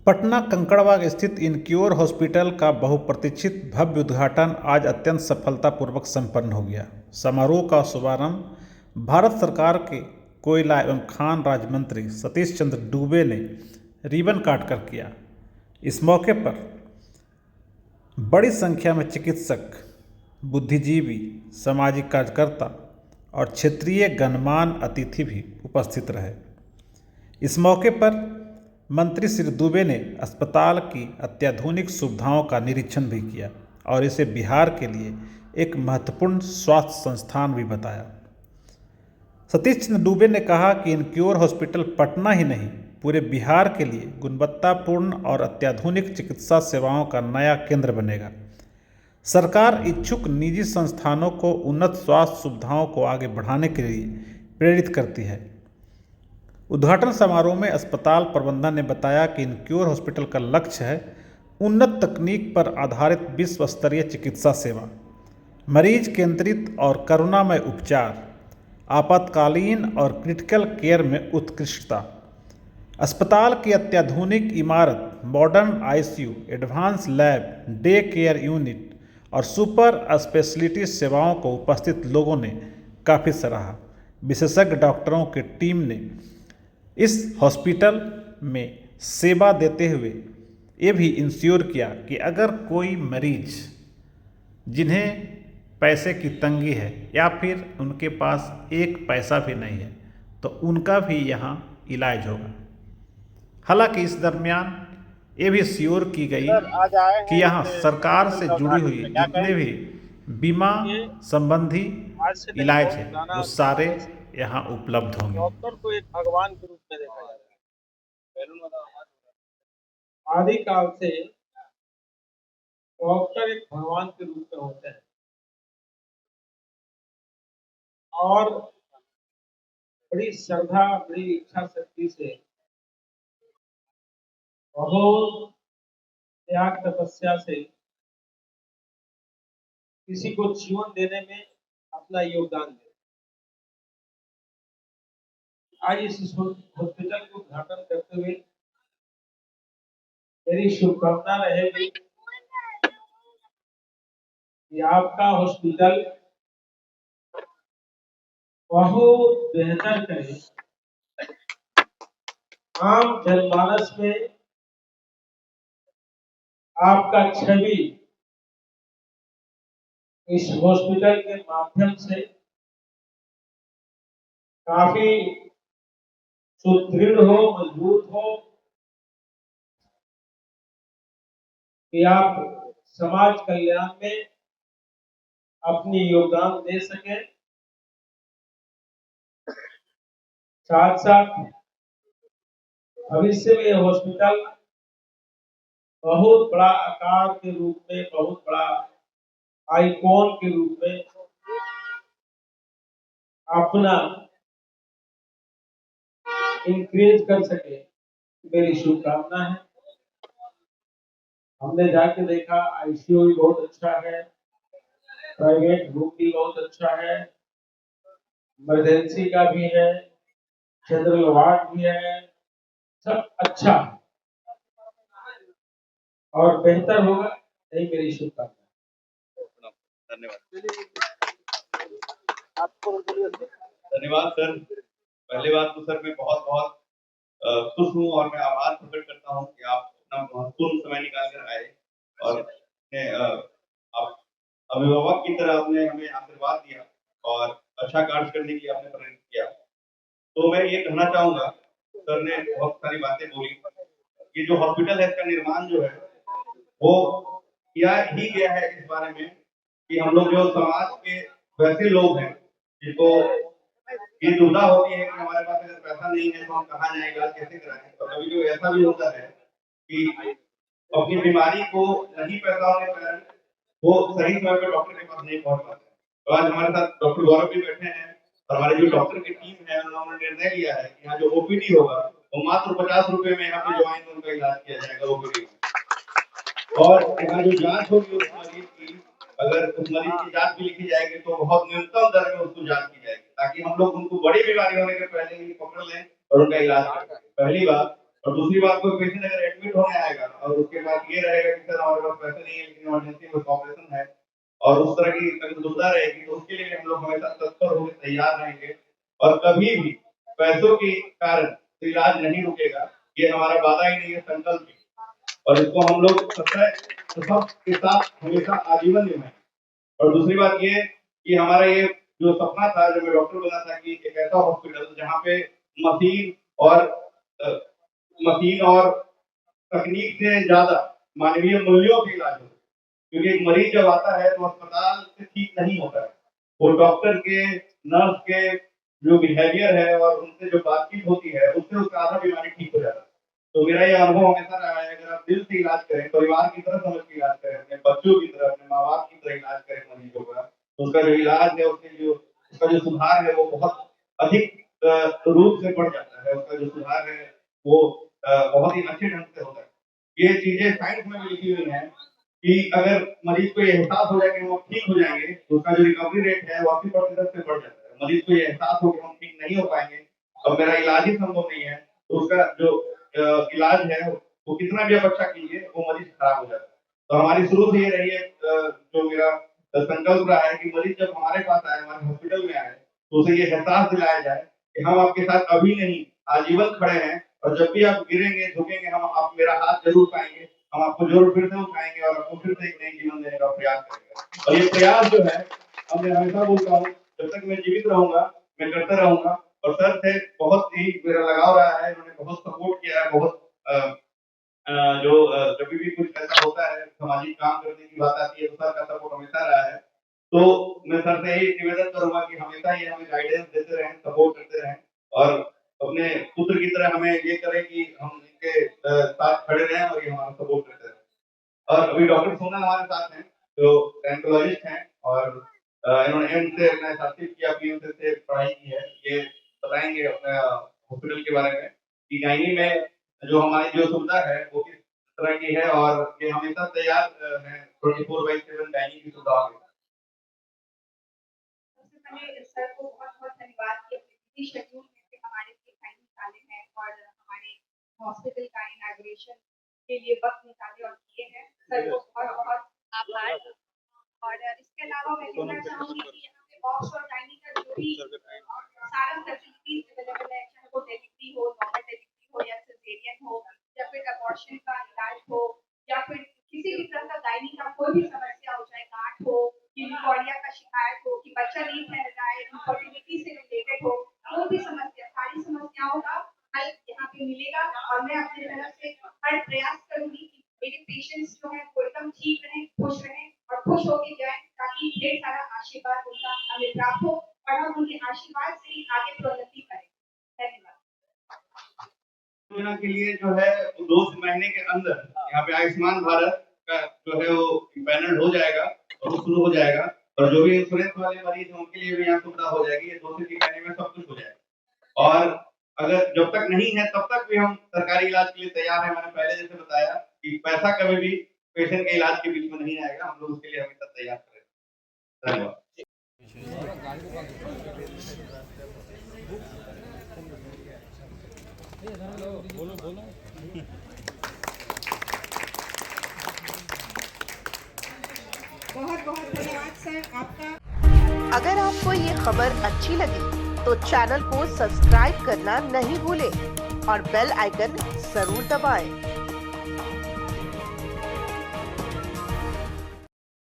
पटना कंकड़बाग स्थित इनक्योर हॉस्पिटल का बहुप्रतीक्षित भव्य उद्घाटन आज अत्यंत सफलतापूर्वक संपन्न हो गया। समारोह का शुभारंभ भारत सरकार के कोयला एवं खान राज्य मंत्री सतीश चंद्र दूबे ने रिबन काटकर किया। इस मौके पर बड़ी संख्या में चिकित्सक, बुद्धिजीवी, सामाजिक कार्यकर्ता और क्षेत्रीय गणमान्य अतिथि भी उपस्थित रहे। इस मौके पर मंत्री श्री दुबे ने अस्पताल की अत्याधुनिक सुविधाओं का निरीक्षण भी किया और इसे बिहार के लिए एक महत्वपूर्ण स्वास्थ्य संस्थान भी बताया। सतीश चंद्र दुबे ने कहा कि इनक्योर हॉस्पिटल पटना ही नहीं, पूरे बिहार के लिए गुणवत्तापूर्ण और अत्याधुनिक चिकित्सा सेवाओं का नया केंद्र बनेगा। सरकार इच्छुक निजी संस्थानों को उन्नत स्वास्थ्य सुविधाओं को आगे बढ़ाने के लिए प्रेरित करती है। उद्घाटन समारोह में अस्पताल प्रबंधन ने बताया कि इनक्योर हॉस्पिटल का लक्ष्य है उन्नत तकनीक पर आधारित विश्व स्तरीय चिकित्सा सेवा, मरीज केंद्रित और करुणामय उपचार, आपातकालीन और क्रिटिकल केयर में उत्कृष्टता। अस्पताल की अत्याधुनिक इमारत, modern ICU, advance lab, day care unit और सुपर स्पेशलिटी सेवाओं को उपस्थित लोगों ने काफ़ी सराहा। विशेषज्ञ डॉक्टरों की टीम ने इस हॉस्पिटल में सेवा देते हुए ये भी इंश्योर किया कि अगर कोई मरीज जिन्हें पैसे की तंगी है या फिर उनके पास एक पैसा भी नहीं है तो उनका भी यहाँ इलाज होगा। हालांकि इस दरमियान ये भी श्योर की गई कि यहाँ सरकार से जुड़ी हुई जितने भी बीमा संबंधी इलाज है वो सारे यहाँ उपलब्ध होंगे। डॉक्टर को एक भगवान के रूप में देखा जाता है। आदि काल से डॉक्टर एक भगवान के रूप में होते हैं और बड़ी श्रद्धा, बड़ी इच्छा शक्ति से, बहुत त्याग तपस्या से किसी को जीवन देने में अपना योगदान देते। आज इस हॉस्पिटल के उद्घाटन करते हुए मेरी शुभकामना रहेगी कि आपका हॉस्पिटल बहुत बेहतर करे, आम जनमानस में आपका छवि इस हॉस्पिटल के माध्यम से काफी सुदृढ़ हो, मजबूत हो, कि आप समाज कल्याण में अपनी योगदान दे सके। साथ साथ भविष्य में यह हॉस्पिटल बहुत बड़ा आकार के रूप में, बहुत बड़ा आइकॉन के रूप में अपना इंक्रीज कर सके, मेरी शुभकामना है। हमने जाके देखा, आईसीयू भी बहुत अच्छा है, प्राइवेट रूम भी बहुत अच्छा है, इमरजेंसी का भी है, जनरल वार्ड भी है, सब अच्छा है और बेहतर होगा, यही मेरी शुभकामना। धन्यवाद सर। पहली बात तो सर मैं बहुत बहुत खुश हूँ और मैं आभार प्रकट करता हूँ कि आप अपना महत्वपूर्ण समय निकाल कर आए और आप अभिभावक की तरह आपने हमें आशीर्वाद दिया और अच्छा कार्य करने के लिए आपने प्रेरित किया। तो मैं ये कहना चाहूंगा, सर ने बहुत सारी बातें बोली। ये जो हॉस्पिटल है इसका निर्माण जो है वो किया ही गया है इस बारे में कि हम लोग जो समाज के वैसे लोग हैं जिनको ये दुविधा होती है कि हमारे पास अगर पैसा नहीं है तो हम कहाँ जाएं, इलाज कैसे कराएं। तो कभी जो ऐसा भी होता है कि अपनी बीमारी को नहीं पैसा होने पर वो सही समय पर डॉक्टर के पास नहीं पहुंच पाते। तो आज हमारे साथ डॉक्टर गौरव भी बैठे हैं और हमारे जो डॉक्टर की टीम है उन्होंने निर्णय लिया है कि यहाँ जो ओपीडी होगा वो मात्र 50 रुपए में यहाँ पे जो आएंगे उनका इलाज किया जाएगा ओपीडी। और यहाँ जो जांच होगी उस मरीज की, अगर उस मरीज की जांच भी लिखी जाएगी तो बहुत न्यूनतम दर में उसको जांच की जाएगी ताकि हम लोग उनको बड़ी बीमारी होने के पहले ही पकड़ लें और उनका इलाज करें। पहली बात। और दूसरी बात, कोई पेशेंट अगर एडमिट होने आएगा और उसके बाद ये रहेगा कि सर हमारे पास पैसे नहीं है लेकिन इमरजेंसी में ऑपरेशन है, और उस तरह की अगर दुविधा रहेगी तो उसके लिए हम लोग हमेशा तत्पर होकर तैयार रहेंगे। और कभी भी पैसों के कारण इलाज नहीं रुकेगा, ये हमारा वादा ही नहीं है, संकल्प है। और इसको हम लोग सबके साथ हमेशा आजीवन निभाएंगे। और दूसरी बात ये कि हमारा ये जो सपना था जब मैं डॉक्टर बना था कि एक ऐसा हॉस्पिटल जहाँ पे मशीन और अ, मशीन और तकनीक से ज्यादा मानवीय मूल्यों की इलाज हो। क्योंकि एक मरीज जब आता है तो अस्पताल से ठीक नहीं होता है, वो डॉक्टर के, नर्स के जो बिहेवियर है और उनसे जो बातचीत होती है उससे उसका आधा बीमारी ठीक हो जाता है। तो मेरा ये अनुभव हमेशा रहा है, अगर आप दिल से इलाज करें, परिवार की तरह समझ के इलाज करें, अपने बच्चों की तरह, अपने माँ बाप की तरह इलाज करें मरीजों का, तो उसका जो इलाज है, उसका जो सुधार है वो बहुत अधिक रूप से बढ़ जाता है। उसका जो सुधार है वो बहुत ही अच्छे ढंग से होता है। ये चीजें साइंस में भी लिखी हुई हैं कि अगर मरीज को ये एहसास हो जाए कि हम ठीक हो जाएंगे तो उसका जो रिकवरी रेट है वो 80% से बढ़ जाता है। मरीज को ये एहसास हो कि हम ठीक नहीं हो पाएंगे और मेरा इलाज ही संभव नहीं है, तो उसका जो इलाज है वो कितना भी आप अच्छा कीजिए वो मरीज खराब हो जाता है। तो हमारी शुरू से ये रही है, जो मेरा संकल्प रहा है कि मरीज जब हमारे पास आए, हमारे हॉस्पिटल में आए, तो उसे ये एहसास दिलाया जाए कि हम आपके साथ अभी नहीं, आजीवन खड़े हैं, और जब भी आप गिरेंगे, झुकेंगे, आप मेरा हाथ जरूर पाएंगे, हम आपको जरूर फिर से उठाएंगे और आपको फिर से एक नई जीवन देने का प्रयास करेंगे। और ये प्रयास जो है, मैं हमेशा बोलता हूँ, जब तक मैं जीवित रहूंगा मैं करता रहूंगा। और सर से बहुत ही मेरा लगाव रहा है, इन्होंने बहुत सपोर्ट किया है, बहुत जब भी कुछ ऐसा होता है, सामाजिक काम करने की बात आती है, तो सर का सपोर्ट हमेशा रहा है। तो मैं सर से यही निवेदन करूंगा कि हमेशा ये हमें गाइडेंस देते रहें, सपोर्ट करते रहें, और अपने पुत्र की तरह हमें ये करें कि हम इनके साथ खड़े रहें और ये हमारा सपोर्ट करते रहें। और अभी डॉक्टर सोनल हमारे साथ हैं, जो एंकोलॉजिस्ट हैं, और इन्होंने एम्स से अपना एसआरसी किया, पीएमसी से पढ़ाई की है। ये बताएंगे अपने हॉस्पिटल के बारे में कि गायनी में जो हमारी जो सुविधा है वो किस तरह की है, और ये हमेशा तैयार है 24/7 गायनी की सुविधा के। सबसे पहले सर को बहुत-बहुत धन्यवाद कि अपने बिज़ी शेड्यूल में से हमारे लिए टाइम निकाले हैं और हमारे हॉस्पिटल का इनॉग्रेशन के लिए वक़्त निकाले और किए हैं। सर को बहुत-बहुत आभार। और इसके अलावा मैं कहना चाहूँगी कि यहाँ पे बॉक्स और गायनी का जो भी सारा फैसिलिटीज़ अवेलेबल है, चाहे वो डिलीवरी हो, नॉर्मल डिलीवरी हो या सिज़ेरियन हो या फिर अबॉर्शन का इलाज हो या फिर किसी भी तरह का गायनी का कोई भी समस्या हो, चाहे गांठ हो, यूनिकॉर्निया का शिकायत हो कि बच्चा नहीं फैल रहा है, इनफर्टिलिटी से रिलेटेड हो, कोई भी समस्या, सारी समस्याओं का हल यहाँ पे मिलेगा। और मैं अपनी तरफ से हर प्रयास करूंगी कि मेरे पेशेंट्स जो हैं वो एकदम ठीक रहें, खुश रहें और खुश होके जाएं, ताकि ढेर सारा आशीर्वाद उनका हमें प्राप्त हो और हम उनके आशीर्वाद से ही आगे प्रगति करें। धन्यवाद। योजना के लिए जो है 2 महीने के अंदर यहाँ पे आयुष्मान भारत का जो है वो पैनल हो जाएगा और वो शुरू हो जाएगा, और जो भी इंश्योरेंस वाले मरीज हैं उनके लिए भी यहाँ सुविधा हो जाएगी। ये 2 से 3 महीने में सब कुछ हो जाएगा। और अगर जब तक नहीं है तब तक भी हम सरकारी इलाज के लिए तैयार हैं। मैंने पहले जैसे बताया कि पैसा कभी भी पेशेंट के इलाज के बीच में नहीं आएगा, हम लोग उसके लिए हमेशा तैयार करें। धन्यवाद। बहुत-बहुत धन्यवाद सर आपका। अगर आपको ये खबर अच्छी लगी तो चैनल को सब्सक्राइब करना नहीं भूलें और बेल आइकन जरूर दबाएं।